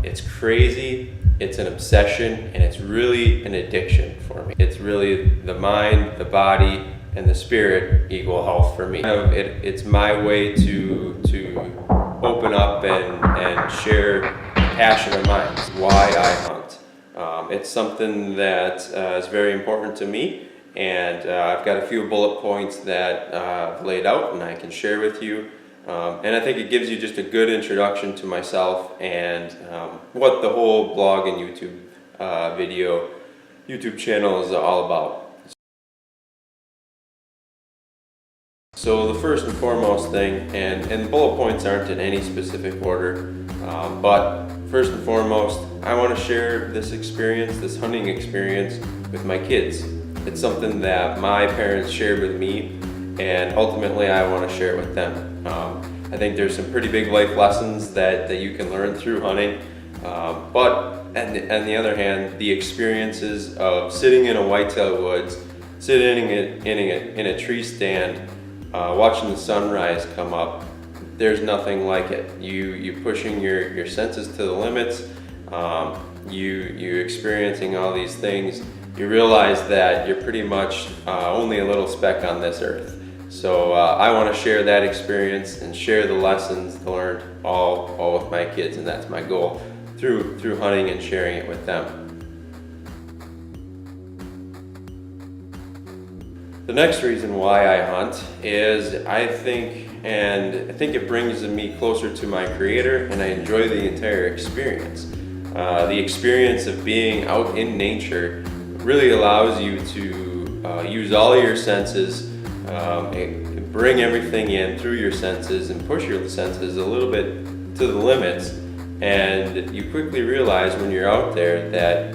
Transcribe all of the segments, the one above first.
It's crazy, it's an obsession, and it's really an addiction for me. It's really the mind, the body, and the spirit equal health for me. It's my way to open up and share passion of mine, why I hunt. It's something that is very important to me, and I've got a few bullet points that I've laid out and I can share with you. And I think it gives you just a good introduction to myself and what the whole blog and YouTube channel is all about. So the first and foremost thing, and bullet points aren't in any specific order, but first and foremost, I want to share this experience, this hunting experience, with my kids. It's something that my parents shared with me, and ultimately I want to share it with them. I think there's some pretty big life lessons that you can learn through hunting, but on the other hand, the experiences of sitting in a whitetail woods, sitting in a tree stand, watching the sunrise come up, there's nothing like it. You pushing your senses to the limits, you experiencing all these things. You realize that you're pretty much only a little speck on this earth. So I want to share that experience and share the lessons learned all with my kids, and that's my goal through hunting and sharing it with them. The next reason why I hunt is I think it brings me closer to my Creator, and I enjoy the entire experience. The experience of being out in nature really allows you to use all of your senses, bring everything in through your senses and push your senses a little bit to the limits, and you quickly realize when you're out there that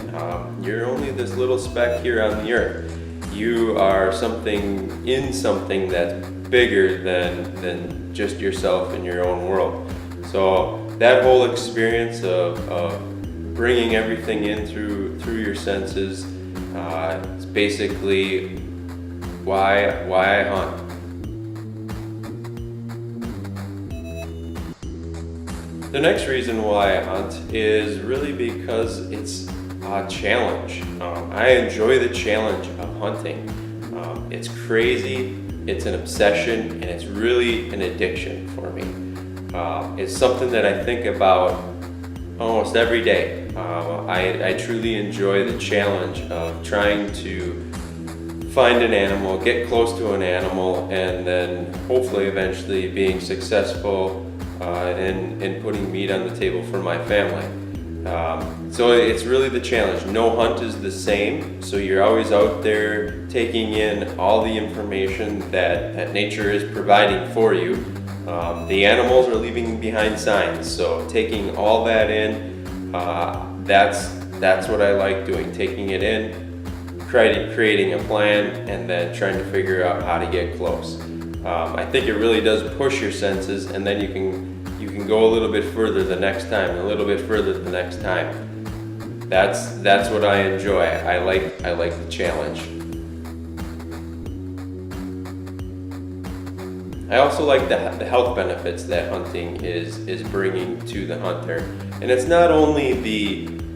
you're only this little speck here on the earth. You are something that's bigger than just yourself and your own world. So that whole experience of bringing everything in through your senses is basically why I hunt. The next reason why I hunt is really because it's a challenge. I enjoy the challenge of hunting. It's crazy, it's an obsession, and it's really an addiction for me. It's something that I think about almost every day. I truly enjoy the challenge of trying to find an animal, get close to an animal, and then hopefully eventually being successful in putting meat on the table for my family. So it's really the challenge. No hunt is the same, so you're always out there taking in all the information that nature is providing for you. The animals are leaving behind signs, so taking all that in, that's what I like doing, taking it in, creating a plan, and then trying to figure out how to get close. I think it really does push your senses, and then you can go a little bit further the next time, and a little bit further the next time. That's what I enjoy. I like the challenge. I also like the health benefits that hunting is bringing to the hunter, and it's not only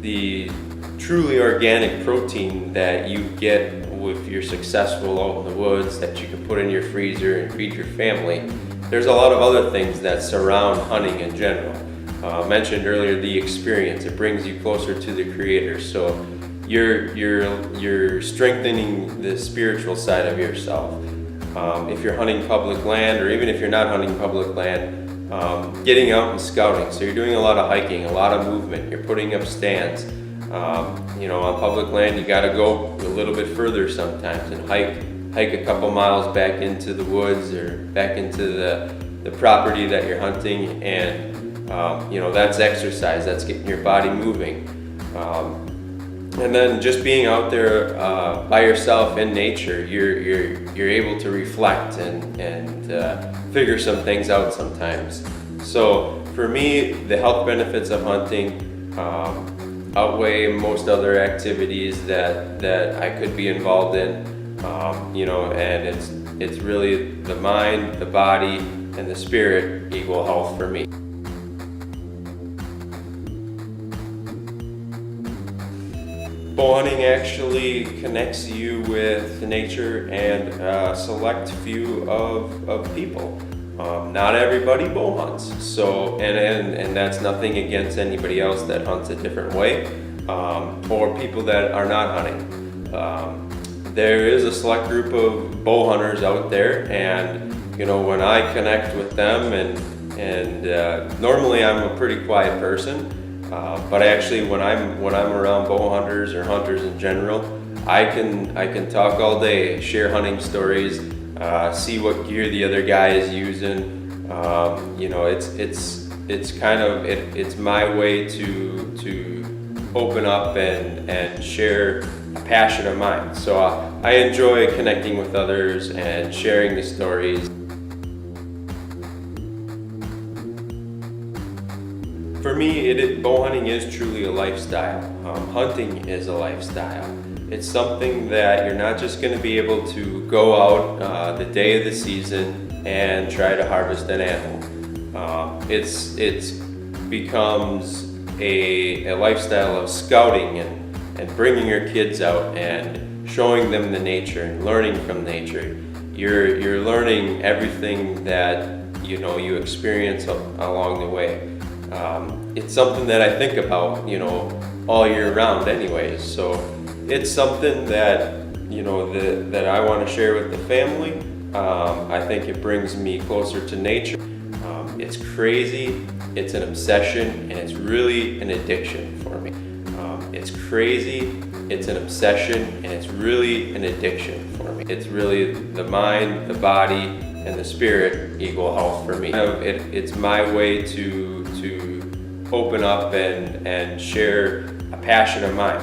the truly organic protein that you get if you're successful out in the woods that you can put in your freezer and feed your family. There's a lot of other things that surround hunting in general. Mentioned earlier the experience. It brings you closer to the Creator. So you're strengthening the spiritual side of yourself. If you're hunting public land, or even if you're not hunting public land, getting out and scouting. So you're doing a lot of hiking, a lot of movement. You're putting up stands. On public land, you got to go a little bit further sometimes and hike a couple miles back into the woods or back into the property that you're hunting, and that's exercise. That's getting your body moving. And then just being out there by yourself in nature, you're able to reflect and figure some things out sometimes. So for me, the health benefits of hunting outweigh most other activities that I could be involved in. And it's really the mind, the body, and the spirit equal health for me. Bow hunting actually connects you with nature and a select few of people. Not everybody bow hunts, so and that's nothing against anybody else that hunts a different way, or people that are not hunting. There is a select group of bow hunters out there, and when I connect with them, and normally I'm a pretty quiet person. But actually, when I'm around bow hunters or hunters in general, I can talk all day, share hunting stories, see what gear the other guy is using. It's my way to open up and share a passion of mine. So I enjoy connecting with others and sharing the stories. For me, bow hunting is truly a lifestyle. Hunting is a lifestyle. It's something that you're not just going to be able to go out the day of the season and try to harvest an animal. It becomes a lifestyle of scouting and bringing your kids out and showing them the nature and learning from nature. You're learning everything that you experience along the way. It's something that I think about, all year round anyways. So it's something that, that I want to share with the family. I think it brings me closer to nature. It's crazy, it's an obsession, and it's really an addiction for me. It's crazy, it's an obsession, and it's really an addiction for me. It's really the mind, the body, and the spirit equal health for me. It's my way to open up and share a passion of mine.